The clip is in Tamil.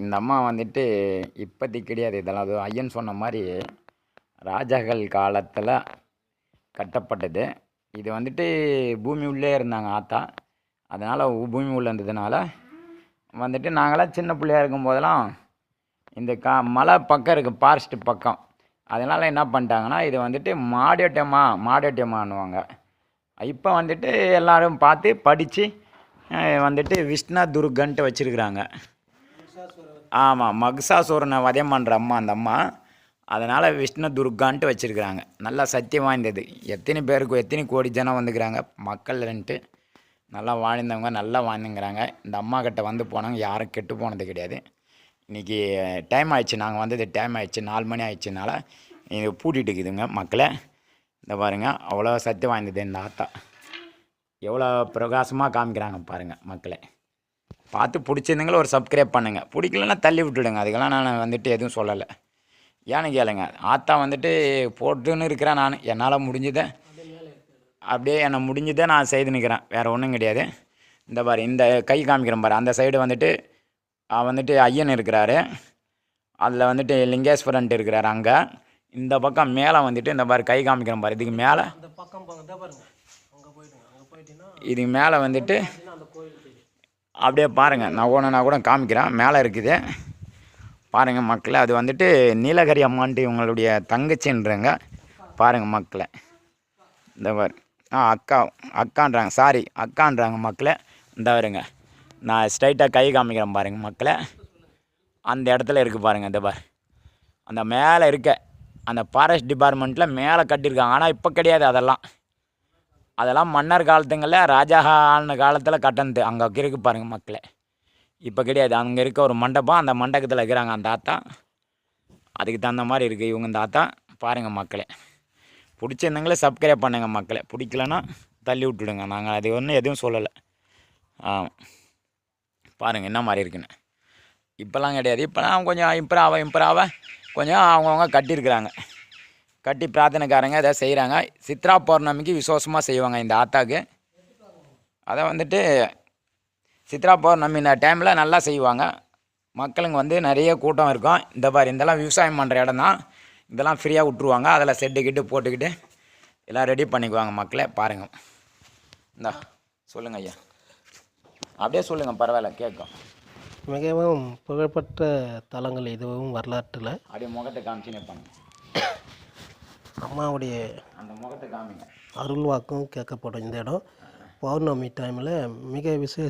இந்த அம்மா வந்துட்டு இப்போதைக்கு கிடையாது. இதெல்லாம் அது ஐயன் சொன்ன மாதிரி ராஜாக்கள் காலத்தில் கட்டப்பட்டது. இது வந்துட்டு பூமி உள்ளே இருந்தாங்க ஆத்தா. அதனால் பூமி உள்ளே இருந்ததுனால வந்துட்டு நாங்களாம் சின்ன பிள்ளையா இருக்கும்போதெல்லாம் இந்த மலை பக்கம் இருக்குது, ஃபாரஸ்ட்டு பக்கம். அதனால் என்ன பண்ணிட்டாங்கன்னா இது வந்துட்டு மாடோட்டியம்மான்னுவாங்க. இப்போ வந்துட்டு எல்லோரும் பார்த்து படித்து வந்துட்டு விஷ்ணு துர்கன்ட்டு வச்சுருக்குறாங்க. ஆமாம், மகிஷாசூரனை வதம் பண்ணுற அம்மா அந்த அம்மா. அதனால் விஷ்ணு துர்கான்ட்டு வச்சுருக்குறாங்க. நல்லா சத்தியம் வாய்ந்தது. எத்தனை கோடி ஜனம் வந்துக்கிறாங்க மக்கள்ன்ட்டு. நல்லா வாழ்ந்தவங்க நல்லா வாழ்ந்துங்கிறாங்க. இந்த அம்மா கிட்ட வந்து போனவங்க யாரும் கெட்டு போனது கிடையாது. இன்றைக்கி டைம் ஆயிடுச்சு, நாங்கள் வந்தது டைம் ஆயிடுச்சு, 4 மணி ஆயிடுச்சுனால இது பூட்டிகிட்டு இருக்குதுங்க மக்களை. இந்த பாருங்கள், அவ்வளோ சக்தி வாய்ந்தது இந்த ஆத்தா. எவ்வளோ பிரகாசமாக காமிக்கிறாங்க பாருங்கள் மக்களை. பார்த்து பிடிச்சிருந்தீங்களும் ஒரு சப்ஸ்கிரைப் பண்ணுங்கள், பிடிக்கலன்னா தள்ளி விட்டுடுங்க. அதுக்கெல்லாம் நான் வந்துட்டு எதுவும் சொல்லலை. ஏன்னு கேளுங்க, ஆத்தா வந்துட்டு போட்டுன்னு இருக்கிறேன். நான் என்னால் முடிஞ்சதை அப்படியே முடிஞ்சதை நான் செய்து நிற்கிறேன், வேறு ஒன்றும் கிடையாது. இந்த பாரு, இந்த கை காமிக்கிறேன் பாரு. அந்த சைடு வந்துட்டு ஐயன் இருக்கிறாரு, அதில் வந்துட்டு லிங்கேஸ்வரன்ட்டு இருக்கிறாரு அங்கே. இந்த பக்கம் மேலே வந்துட்டு இந்த பாரு கை காமிக்கிறேன் பாரு. இதுக்கு மேலே இதுக்கு மேலே வந்துட்டு அப்படியே பாருங்கள், நான் கூட காமிக்கிறேன். மேலே இருக்குது பாருங்கள் மக்களை. அது வந்துட்டு நீலகிரி அம்மான்ட்டு இவங்களுடைய தங்கச்சின்றங்க. பாருங்கள் மக்களை, இந்த பாரு. அக்கான்றாங்க மக்களை. இந்த வருங்க, நான் ஸ்ட்ரைட்டாக கை காமிக்கிறேன் பாருங்கள் மக்களை. அந்த இடத்துல இருக்குது பாருங்கள். இந்த பாரு, அந்த மேலே இருக்க அந்த ஃபாரஸ்ட் டிபார்ட்மெண்ட்டில் மேலே கட்டியிருக்காங்க. ஆனால் இப்போ கிடையாது. அதெல்லாம் மன்னர் காலத்துங்களில் ராஜா ஆன காலத்தில் கட்டினது. அங்கே இருக்குது பாருங்கள் மக்களை. இப்போ கிடையாது. அங்கே இருக்க ஒரு மண்டபம், அந்த மண்டபத்தில் இருக்கிறாங்க அந்த ஆத்தா. அதுக்கு தகுந்த மாதிரி இருக்குது இவங்க இந்த ஆத்தா. பாருங்கள் மக்களை, பிடிச்சிருந்தங்களே சப்ஸ்கிரைப் பண்ணுங்கள் மக்களை. பிடிக்கலன்னா தள்ளி விட்டுடுங்க. நாங்கள் அது ஒன்றும் எதுவும் சொல்லலை. பாருங்கள் என்ன மாதிரி இருக்குன்னு. இப்போல்லாம் கிடையாது. இப்போலாம் கொஞ்சம் இம்ப்ராவாக கொஞ்சம் அவங்கவுங்க கட்டியிருக்கிறாங்க. கட்டி பிரார்த்தனைக்காரங்க எதாவது செய்கிறாங்க. சித்ரா பௌர்ணமிக்கு விசேஷமாக செய்வாங்க இந்த ஆத்தாக்கு. அதை வந்துட்டு சித்ரா பௌர்ணமி இந்த டைமில் நல்லா செய்வாங்க. மக்களுங்க நிறைய கூட்டம் இருக்கும். இந்த பாரு, இதெல்லாம் விவசாயம் பண்ணுற இடம் தான். இதெல்லாம் ஃப்ரீயாக விட்ருவாங்க. அதில் செட்டு போட்டுக்கிட்டு எல்லாம் ரெடி பண்ணிக்குவாங்க மக்களை. பாருங்கள். இந்தா சொல்லுங்கள் ஐயா, அப்படியே சொல்லுங்கள், பரவாயில்ல கேட்கும். மிகவும் புகழ்பெற்ற தலங்கள் இதுவும் வரலாற்றில். அப்படியே முகத்தை காமிச்சு நிற்பாங்க. அம்மாவுடைய அந்த முகத்தை காமிங்க. அருள்வாக்கும் கேட்கப்படும் இந்த இடம். பௌர்ணமி டைமில் மிக விசேஷ